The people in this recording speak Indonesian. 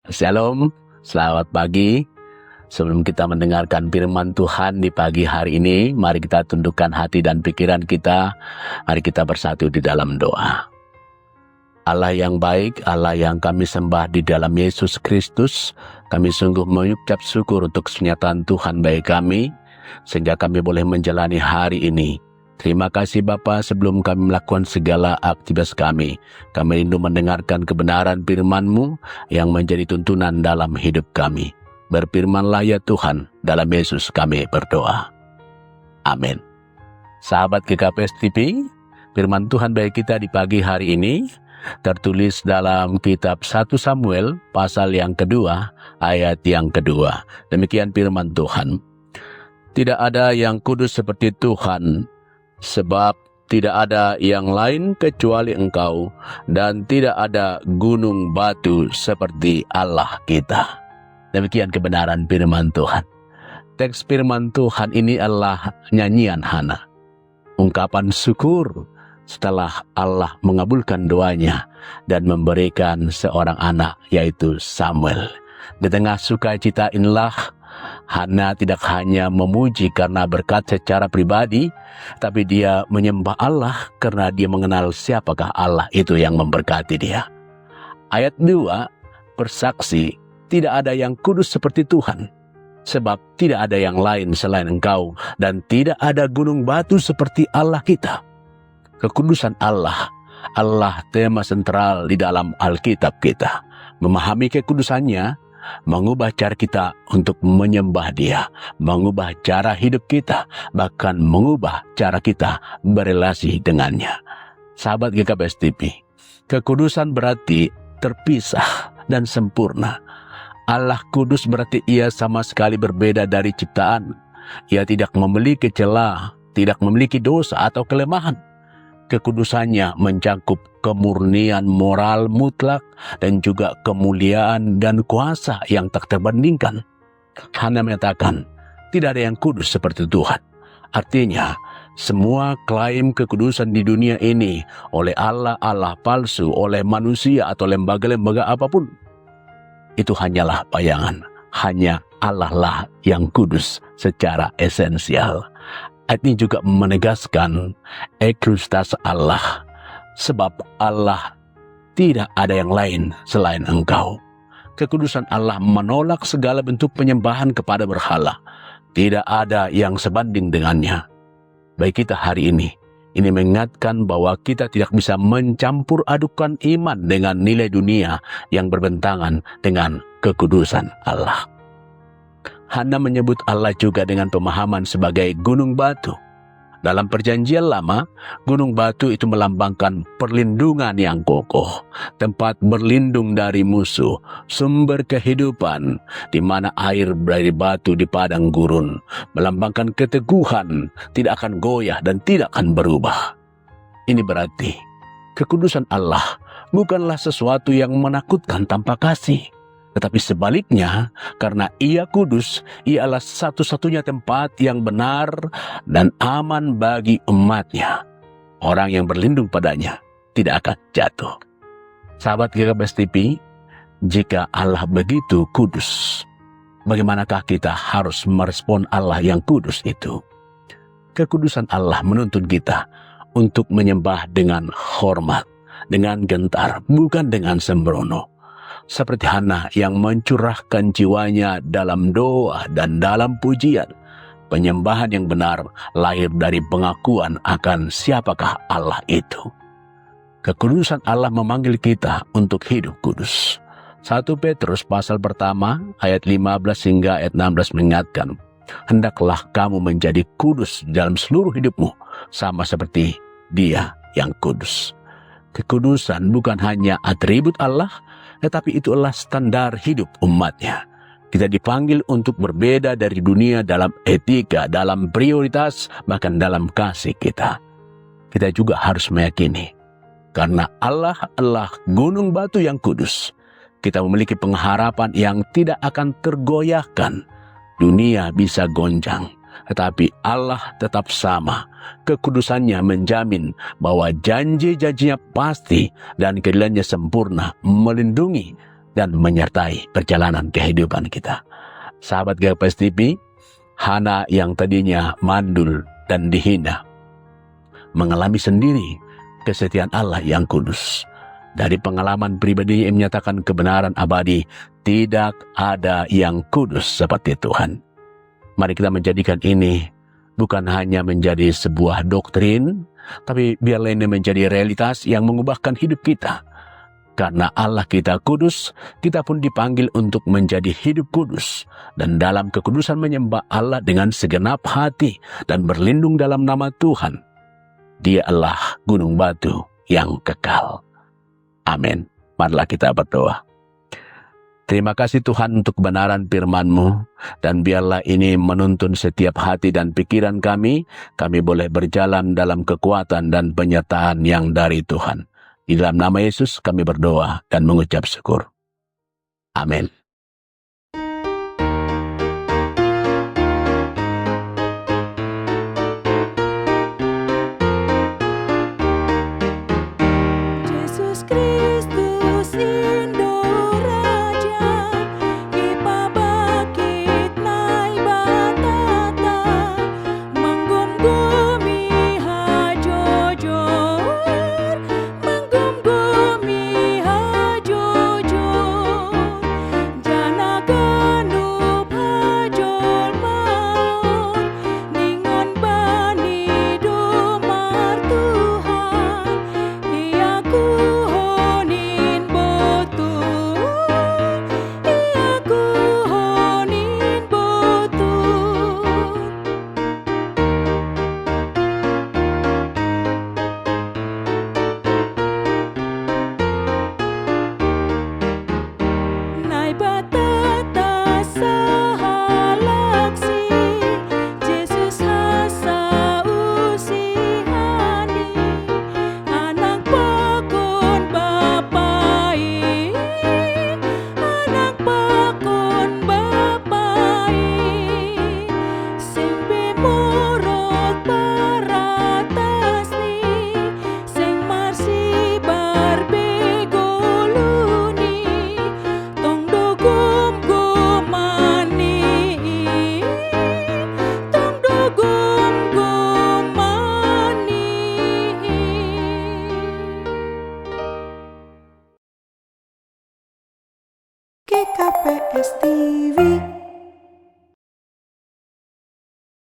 Shalom, selamat pagi. Sebelum kita mendengarkan firman Tuhan di pagi hari ini, mari kita tundukkan hati dan pikiran kita. Mari kita bersatu di dalam doa. Allah yang baik, Allah yang kami sembah di dalam Yesus Kristus, kami sungguh mengucap syukur untuk kenyataan Tuhan bagi kami, sehingga kami boleh menjalani hari ini. Terima kasih Bapa, sebelum kami melakukan segala aktivitas kami rindu mendengarkan kebenaran firman-Mu yang menjadi tuntunan dalam hidup kami. Berfirmanlah ya Tuhan, dalam Yesus kami berdoa. Amin. Sahabat GKPS TV, firman Tuhan bagi kita di pagi hari ini tertulis dalam kitab 1 Samuel pasal yang kedua, ayat yang kedua. Demikian firman Tuhan. Tidak ada yang kudus seperti Tuhan, sebab tidak ada yang lain kecuali Engkau, dan tidak ada gunung batu seperti Allah kita. Demikian kebenaran firman Tuhan. Teks firman Tuhan ini adalah nyanyian Hana, ungkapan syukur setelah Allah mengabulkan doanya dan memberikan seorang anak, yaitu Samuel. Di tengah sukacita inilah Hana tidak hanya memuji karena berkat secara pribadi, tapi dia menyembah Allah karena dia mengenal siapakah Allah itu yang memberkati dia. Ayat 2 bersaksi, tidak ada yang kudus seperti Tuhan, sebab tidak ada yang lain selain Engkau, dan tidak ada gunung batu seperti Allah kita. Kekudusan Allah, Allah tema sentral di dalam Alkitab kita. Memahami kekudusannya mengubah cara kita untuk menyembah Dia, mengubah cara hidup kita, bahkan mengubah cara kita berelasi dengannya. Sahabat GKPS TV, kekudusan berarti terpisah dan sempurna. Allah kudus berarti Ia sama sekali berbeda dari ciptaan. Ia tidak memiliki celah, tidak memiliki dosa atau kelemahan. Kekudusannya mencakup kemurnian moral mutlak dan juga kemuliaan dan kuasa yang tak terbandingkan. Hana menyatakan, tidak ada yang kudus seperti Tuhan. Artinya, semua klaim kekudusan di dunia ini oleh Allah palsu, oleh manusia atau lembaga-lembaga apapun, itu hanyalah bayangan. Hanya Allah lah yang kudus secara esensial. Ayat ini juga menegaskan eksklusivitas Allah, sebab Allah tidak ada yang lain selain Engkau. Kekudusan Allah menolak segala bentuk penyembahan kepada berhala. Tidak ada yang sebanding dengannya. Bagi kita hari ini mengingatkan bahwa kita tidak bisa mencampur adukan iman dengan nilai dunia yang berbentangan dengan kekudusan Allah. Hana menyebut Allah juga dengan pemahaman sebagai gunung batu. Dalam perjanjian lama, gunung batu itu melambangkan perlindungan yang kokoh, tempat berlindung dari musuh, sumber kehidupan, di mana air dari batu di padang gurun, melambangkan keteguhan, tidak akan goyah dan tidak akan berubah. Ini berarti, kekudusan Allah bukanlah sesuatu yang menakutkan tanpa kasih. Tetapi sebaliknya, karena Ia kudus, Ia adalah satu-satunya tempat yang benar dan aman bagi umat-Nya. Orang yang berlindung padanya tidak akan jatuh. Sahabat GKPS TV, jika Allah begitu kudus, bagaimanakah kita harus merespon Allah yang kudus itu? Kekudusan Allah menuntun kita untuk menyembah dengan hormat, dengan gentar, bukan dengan sembrono. Seperti Hana yang mencurahkan jiwanya dalam doa dan dalam pujian. Penyembahan yang benar lahir dari pengakuan akan siapakah Allah itu. Kekudusan Allah memanggil kita untuk hidup kudus. 1 Petrus pasal pertama ayat 15 hingga ayat 16 mengingatkan, hendaklah kamu menjadi kudus dalam seluruh hidupmu, sama seperti Dia yang kudus. Kekudusan bukan hanya atribut Allah, tetapi itu adalah standar hidup umat-Nya. Kita dipanggil untuk berbeda dari dunia dalam etika, dalam prioritas, bahkan dalam kasih kita. Kita juga harus meyakini, karena Allah adalah gunung batu yang kudus, kita memiliki pengharapan yang tidak akan tergoyahkan. Dunia bisa gonjang, tetapi Allah tetap sama. Kekudusannya menjamin bahwa janji-janjinya pasti dan keadilannya sempurna, melindungi dan menyertai perjalanan kehidupan kita. Sahabat GKPS TV, Hana yang tadinya mandul dan dihina, mengalami sendiri kesetiaan Allah yang kudus. Dari pengalaman pribadi yang menyatakan kebenaran abadi, tidak ada yang kudus seperti Tuhan. Mari kita menjadikan ini bukan hanya menjadi sebuah doktrin, tapi biarlah ini menjadi realitas yang mengubahkan hidup kita. Karena Allah kita kudus, kita pun dipanggil untuk menjadi hidup kudus. Dan dalam kekudusan menyembah Allah dengan segenap hati dan berlindung dalam nama Tuhan. Dia adalah gunung batu yang kekal. Amin. Marilah kita berdoa. Terima kasih Tuhan untuk kebenaran firman-Mu, dan biarlah ini menuntun setiap hati dan pikiran kami boleh berjalan dalam kekuatan dan penyertaan yang dari Tuhan. Di dalam nama Yesus kami berdoa dan mengucap syukur. Amin.